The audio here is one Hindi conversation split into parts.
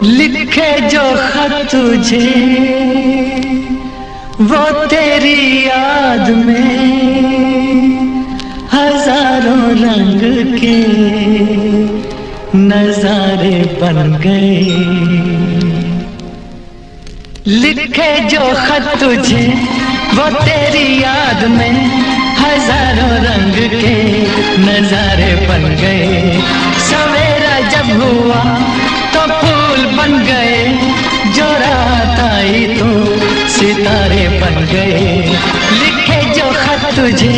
लिखे जो खत तुझे वो तेरी याद में हजारों रंग के नजारे बन गए। लिखे जो खत तुझे वो तेरी याद में हजारों रंग के नजारे बन गए। सवेरा जब हुआ तो फूल बन गए, जो रात आई तो सितारे बन गए। लिखे जो खत तुझे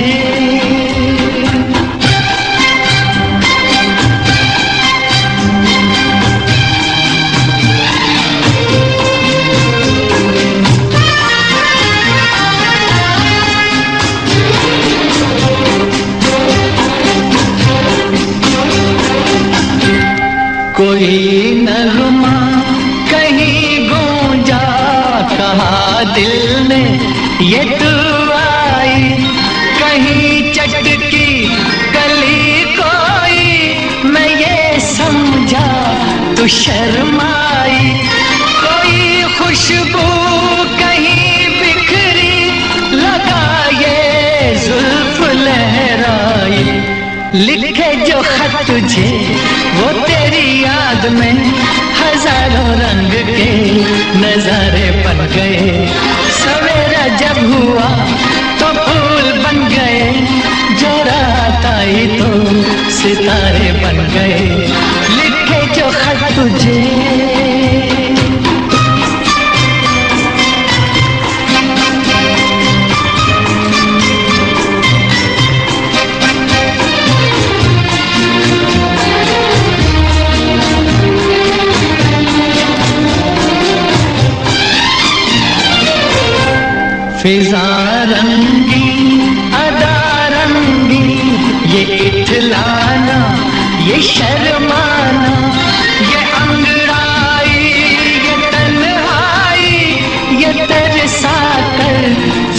कोई नगमा कहीं गूंजा, कहा दिल में ये तू आई। कहीं चटकी कली कोई, मैं ये समझा तू शर्माई। कोई खुशबू कहीं बिखरी, लगा ये जुल्फ लहराई। लिखे जो खत तुझे वो तेरी याद में हजारों रंग के नजारे बन गए। सवेरा जब हुआ तो फूल बन गए, जो रात आई तो सितारे बन गए। लिखे जो खत तुझे फिजा रंगी अदा रंगी, ये इठलाना ये शर्माना, ये अंगड़ाई ये तन्हाई, ये तरसा कर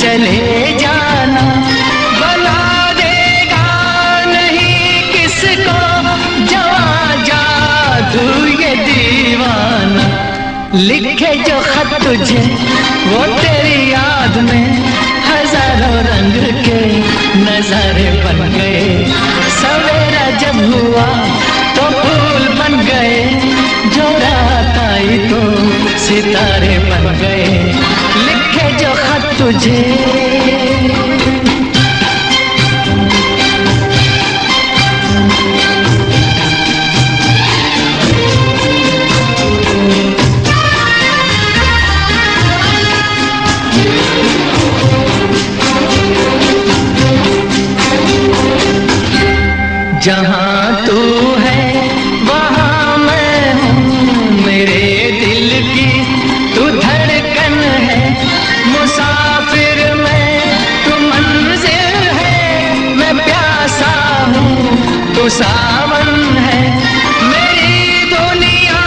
चले जाना। बना देगा नहीं किसको जवां जादू ये दीवाना। लिखे जो खत तुझे वो तेरी याद में हजारों रंग के नजारे बन गए। सवेरा जब हुआ तो फूल बन गए, जो रात आई तो सितारे बन गए। लिखे जो खत तुझे जहाँ तू है वहाँ मैं हूँ, मेरे दिल की तू धड़कन है। मुसाफिर मैं तू मंजिल है, मैं प्यासा हूँ तू सावन है। मेरी दुनिया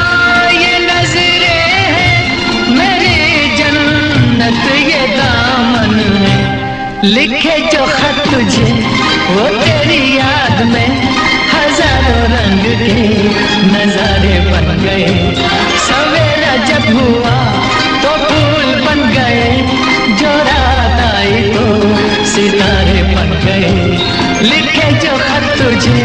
ये नजरें हैं, मेरी जन्नत ये दामन है। लिखे जो खत तुझे वो तेरी याद में हजारों रंग के नजारे बन गए। सवेरा जब हुआ तो फूल बन गए, जो रात आई तो सितारे बन गए। लिखे जो खत तुझे